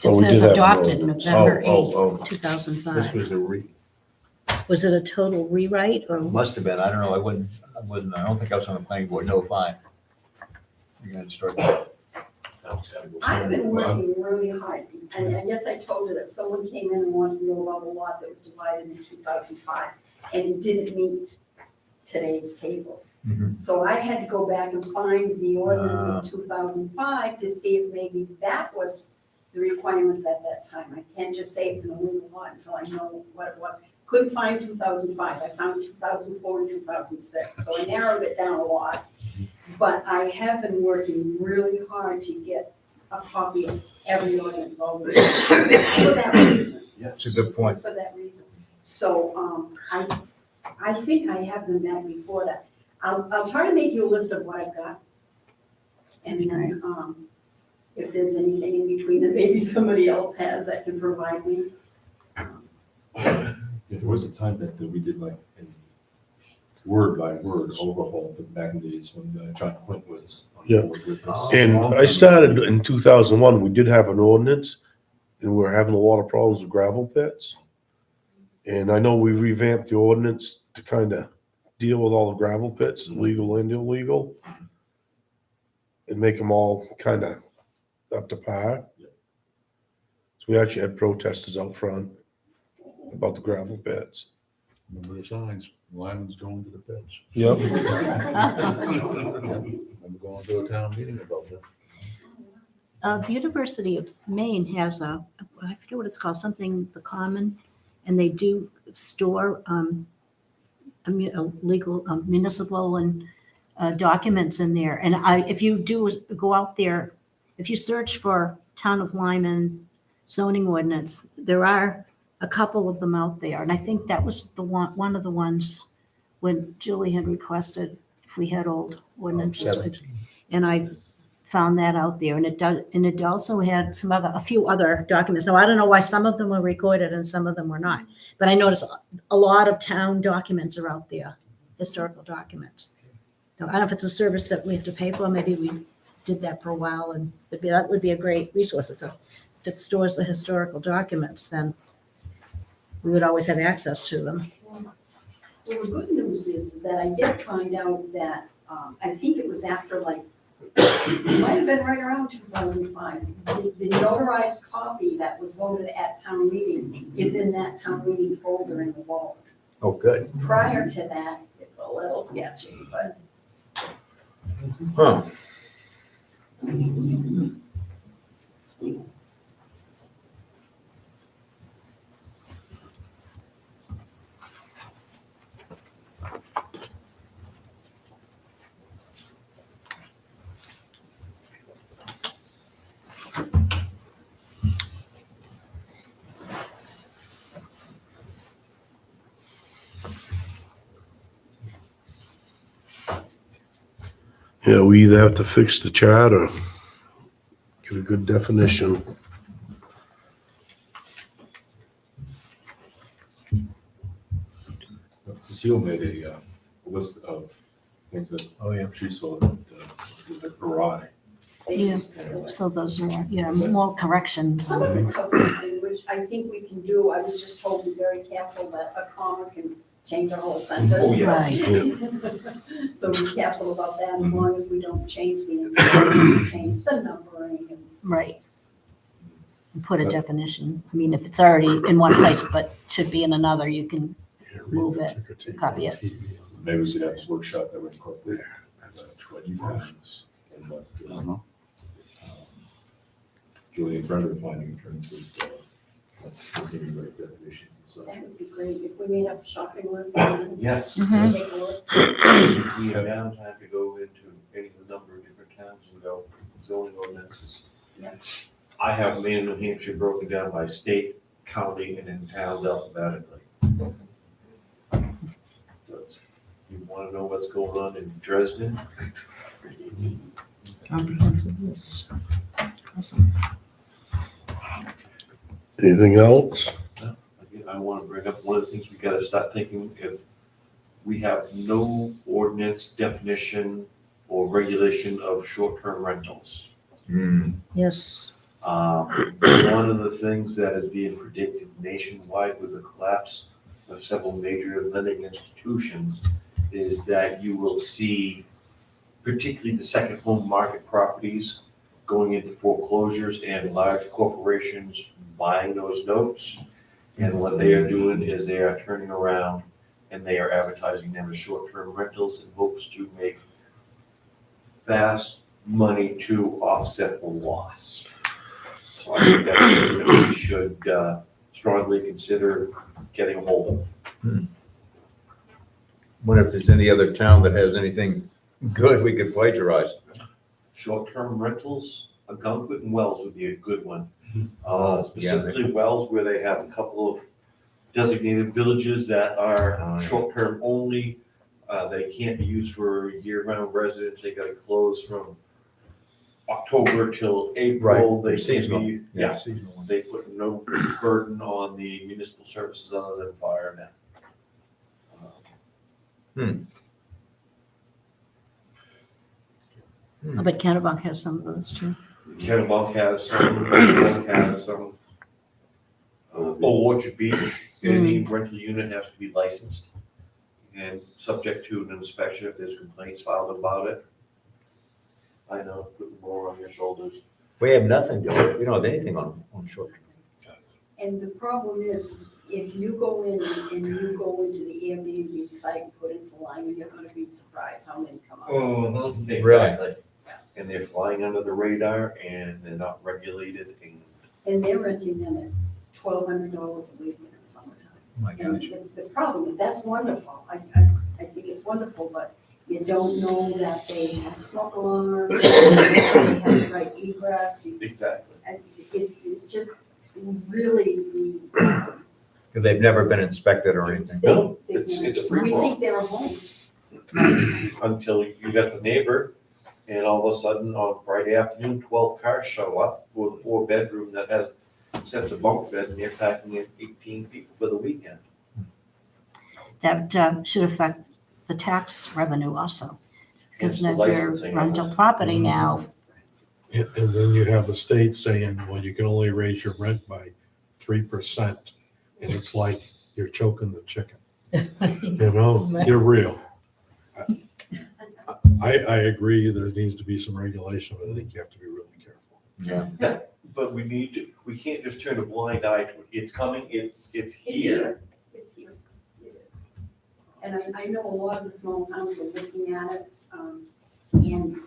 It we says did have an adopted ordinance. November Oh, 8th, this 2005. was Was it a total rewrite or? must have been, I don't know, I don't think I was on the planning board in '05. You're gonna start. I've been working really hard, and I guess I told you that someone came in and wanted to know about a lot that was divided in 2005, and it didn't meet today's tables. Mhm. So I had to go back and find the ordinance of 2005 to see if maybe that was the requirements at that time. I can't just say it's an illegal law until I know what it was. Couldn't find 2005, I found 2004 and 2006, so I narrowed it down a lot. But I have been working really hard to get a copy of every ordinance all the way, for that reason, That's a good point. for that reason. So, I think I have them back before that. I'll try to make you a list of what I've got. And then, if there's anything in between that maybe somebody else has that can provide me. If there was a time that we did like a word by word overhaul, but back in the days when John Quint was on Yeah. board with us. And I started in 2001, we did have an ordinance, and we were having a lot of problems with gravel pits. And I know we revamped the ordinance to kind of deal with all the gravel pits, legal and illegal, and make them all kind of up to par. So we actually had protesters out front about the gravel pits. Remember the signs, Lyman's going to the pits. Yep. Remember going to a town meeting about that. The University of Maine has I forget what it's called, something, the Common, and they do store legal municipal and documents in there. And if you do go out there, if you search for Town of Lyman zoning ordinance, there are a couple of them out there. And I think that was one of the ones when Julie had requested if we had old ordinances. And I found that out there, and it also had a few other documents. Now, I don't know why some of them were recorded and some of them were not, but I noticed a lot of town documents are out there, historical documents. Now, I don't know if it's a service that we have to pay for, maybe we did that for a while, and that would be a great resource. If it stores the historical documents, then we would always have access to them. Well, the good news is that I did find out that, I think it was after it might have been right around 2005. The notarized copy that was voted at town meeting is in that town meeting folder in the vault. Oh, good. Prior to that, it's a little sketchy, but Huh. Yeah, we either have to fix the chart or get a good definition. Cecile made a list of things that Oh, yeah. she saw that awry. They Yeah. used to do it. So those are, yeah, more corrections. Some of it's housekeeping, which I think we can do. I was just told to be very careful that a comma can change a whole sentence. Oh, yeah. Right. So be careful about that, as long as we don't change change the numbering and Right. And put a definition. I mean, if it's already in one place but should be in another, you can, Move it, copy it. Maybe we could have a workshop that would incorporate what you found and what Julian Brenner finding in terms of what's specific right definitions and stuff. that would be great. If we made up a shopping list and Yes, Mhm. take a look. we have downtime to go into any of the number of different towns without zoning ordinances. Yeah. I have Maine and New Hampshire broken down by state, county, and in towns alphabetically. So it's- you wanna know what's going on in Dresden? comprehensiveness. Awesome. Anything else? Again, I wanna bring up one of the things we gotta start thinking, if we have no ordinance definition or regulation of short-term rentals. Yes. One of the things that is being predicted nationwide with the collapse of several major lending institutions is that you will see, particularly the second home market properties, going into foreclosures and large corporations buying those notes. And what they are doing is they are turning around and they are advertising them as short-term rentals in hopes to make fast money to offset the loss. So I think that's something that we should strongly consider getting a hold of. Wonder if there's any other town that has anything good we could plagiarize. Short-term rentals, Algonquin and Wells would be a good one. Oh, yeah. Specifically Wells, where they have a couple of designated villages that are Oh, yeah. short-term only. They can't be used for year-round residents. They gotta close from October till April. They can't Seasonal. be, yeah, Seasonal one. they put no burden on the municipal services other than fire and that. I bet Kennebunk has some of those too. Kennebunk has some, Kennebunk has some. Old Orchard Beach, any rental unit has to be licensed and subject to an inspection if there's complaints filed about it. I know, put more on your shoulders. We have nothing, Joe. We don't have anything on short. And the problem is, if you go in and you go into the Airbnb site and put into Lyman, you're gonna be surprised how many come up. Exactly. And they're flying under the radar and they're not regulated and And they're renting them at $1,200 a week in the summertime. Oh my And gosh. the problem is, that's wonderful. I think it's wonderful, but you don't know that they have a smoke alarm, they have the right egress. exactly. And it's just really the. They've never been inspected or anything. No, they- it's a We free-for-all. think they're a home. Until you got the neighbor and all of a sudden on Friday afternoon, 12 cars show up for the 4-bedroom that has sets a bunk bed and they're packing in 18 people for the weekend. That should affect the tax revenue also. Because It's the now they're licensing of rental property now. And then you have the state saying, well, you can only raise your rent by 3%. And it's like you're choking the chicken. You know, you're real. I agree, there needs to be some regulation, but I think you have to be really careful. Yeah. But we can't just turn a blind eye to it. It's coming, it's It's here. here. It's here. It is. And I know a lot of the small towns are looking at it. And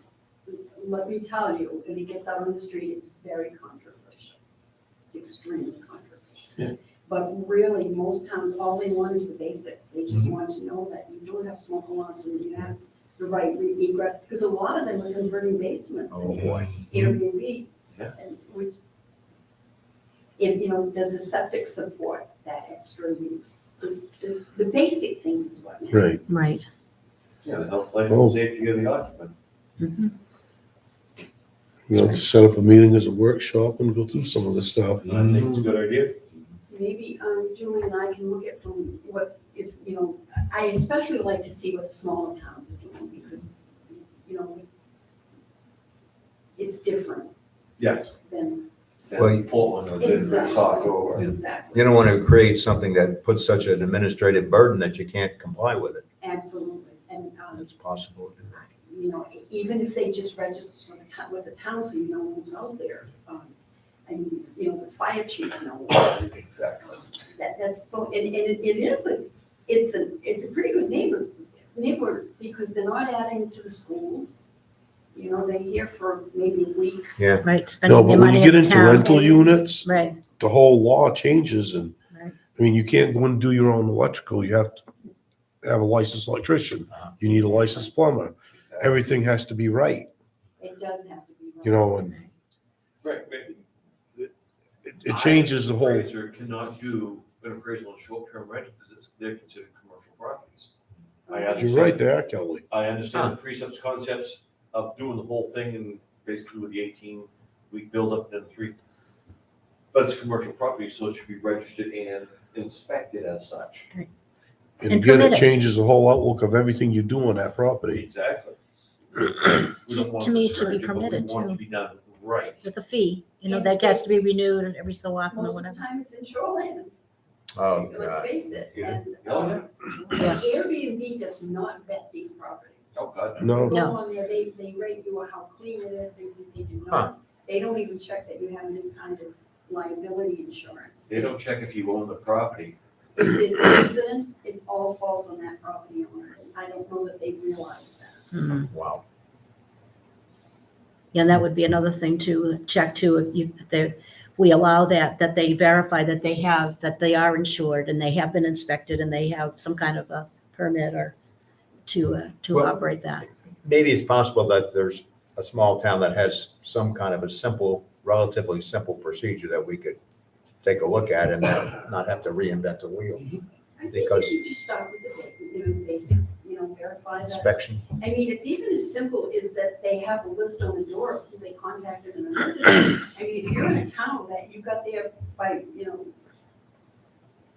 let me tell you, when it gets out on the street, it's very controversial. It's extremely controversial. But really, most towns, all they want is the basics. They just want to know that you don't have smoke alarms and you have the right egress, because a lot of them are converting basements Oh, into boy. Airbnb. Yeah. And which is, does the septic support that extra use? The basic things is what matters. Right. Right. Yeah, the health, life, Oh. and safety of the occupant. Mhm. You know, to set up a meeting as a workshop and go through some of this stuff. I think it's a good idea. Maybe Julie and I can look at some, what, if, you know, I especially like to see what the smaller towns are doing because, you know, it's different Yes. than, Well, Portland or Denver, Exactly. Saco, or. exactly. You don't want to create something that puts such an administrative burden that you can't comply with it. Absolutely. And, It's possible to do that. you know, even if they just register with the town, so you know who's out there. I mean, you know, the fire chief knows. Exactly. That's so, and it's a pretty good neighbor, because they're not adding to the schools. You know, they're here for maybe a week. Right, No, spending but their when you money get at the into town. rental units, Right, the whole law changes and, Right. I mean, you can't go and do your own electrical. You have to have a licensed electrician. You need a licensed plumber. Exactly. Everything has to be right, It does have to be. you know, and Right. it changes the whole, Appraiser cannot do an appraisal on short-term rental because they're considered commercial properties. you're right there, Kelly. I understand the precepts, concepts of doing the whole thing and basically with the 18-week buildup and then 3. But it's commercial property, so it should be registered and inspected as such. And And again, it permitted. changes the whole outlook of everything you do on that property. Exactly. We Just don't want to me, it should be discourage it, but we permitted, want it too. to be done right. with a fee, you know, And that has to be it's- renewed every so often or Most of whatever. the time it's in shoreline, Oh, let's God. face it. Yeah. And Oh, yeah. Yes. Airbnb does not vet these properties. Oh, God. No, Go No. on there, they rate you on how clean it is, they do Huh. not, they don't even check that you have any kind of liability insurance. They don't check if you own the property. If it's an accident, it all falls on that property owner, and I don't know that they realize that. Mhm. Wow. Yeah, and that would be another thing to check too, if they, we allow that they verify that they are insured and they have been inspected and they have some kind of a permit or to Well- operate that. Maybe it's possible that there's a small town that has some kind of a simple, relatively simple procedure that we could take a look at and not have to reinvent the wheel. I think Because- you should just start with the basics, verify that. Inspection. I mean, it's even as simple as that they have a list on the door of who they contacted in the emergency. I mean, if you're in a town that you got there by,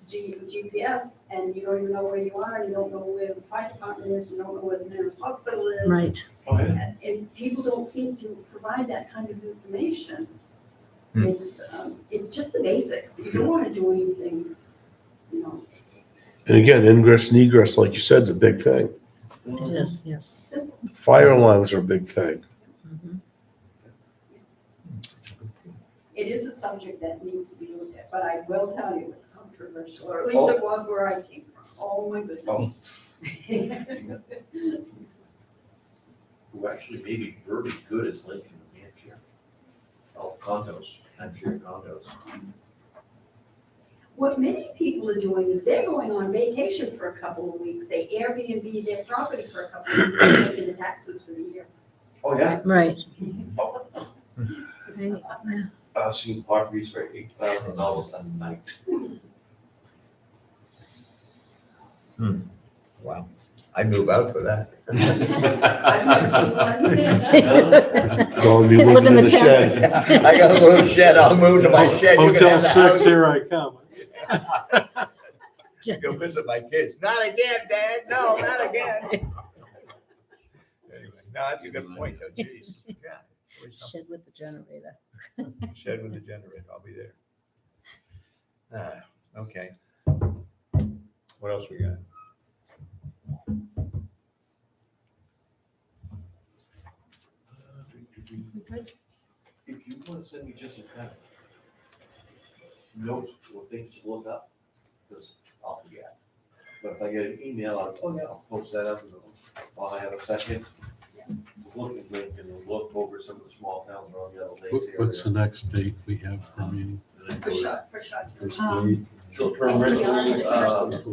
GPS, and you don't even know where you are, you don't know where the fire department is, you don't know where the nearest hospital is. Right, Oh, yeah. And people don't think to provide that kind of information. Hmm. It's just the basics. You don't want to do anything, and again, ingress and egress, like you said, is a big thing. it is, yes. simple. Fire alarms are a big thing. Mhm. It is a subject that needs to be looked at, but I will tell you, it's controversial, or at least it was where I came from. Oh, my goodness. Who actually may be very good as Lincoln, New Hampshire. Oh, condos, Hampshire condos. What many people are doing is they're going on vacation for a couple of weeks. They Airbnb their property for a couple of weeks and making the taxes for the year. Oh, yeah. Right. Oh, Right, yeah. I've seen properties for $8,000 a night. Wow. I'd move out for that. I've never seen one. Don't be Live living in in the the shed. I got a little shed, I'll move to my shed. You can Hotel have the 6, house. here I come. Go visit my kids. Not again, Dad. No, not again. Anyway, no, that's a good point, though. Jeez. Yeah. Shed with the generator. Shed with the generator. I'll be there. Okay. What else we got? If you want to send me just a kind of notes or things to look up, because I'll forget. But if I get an email, I'll post that up, and while I have a second, look at Lincoln, and look over some of the small towns around the other lakes What's the area. next date we have for meeting? For shot. First Um, date? Short-term It's rentals,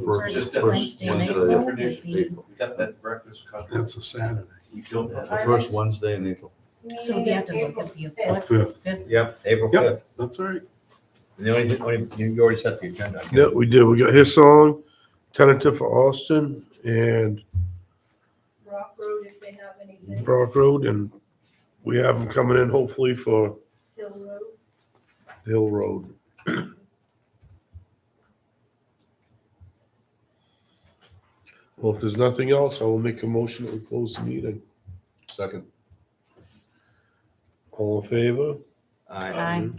First just a Wednesday in Wednesday April. definition. We got that breakfast contract. That's a Saturday. We don't have. The first Wednesday in April. So we have to look at you. The 5th. Yep, April Yep. 5th. That's all right. You already set the agenda. Yeah, we did. We got his song, tentative for Austin, and Rock Road if they have anything, Brock Road, and we have them coming in hopefully for Hill Road. Hill Road. Well, if there's nothing else, I will make a motion that we close the meeting. Second. All in favor? Aye.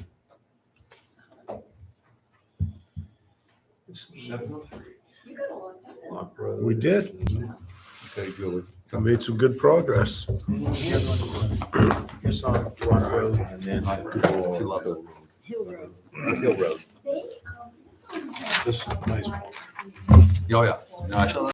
Seven oh three. You got a lot done. Lock Road. We did. Okay, Julie. I made some good progress. Just on Rock Road and then Hill Road. Hill Road. They, This is nice. Oh, yeah. No, I-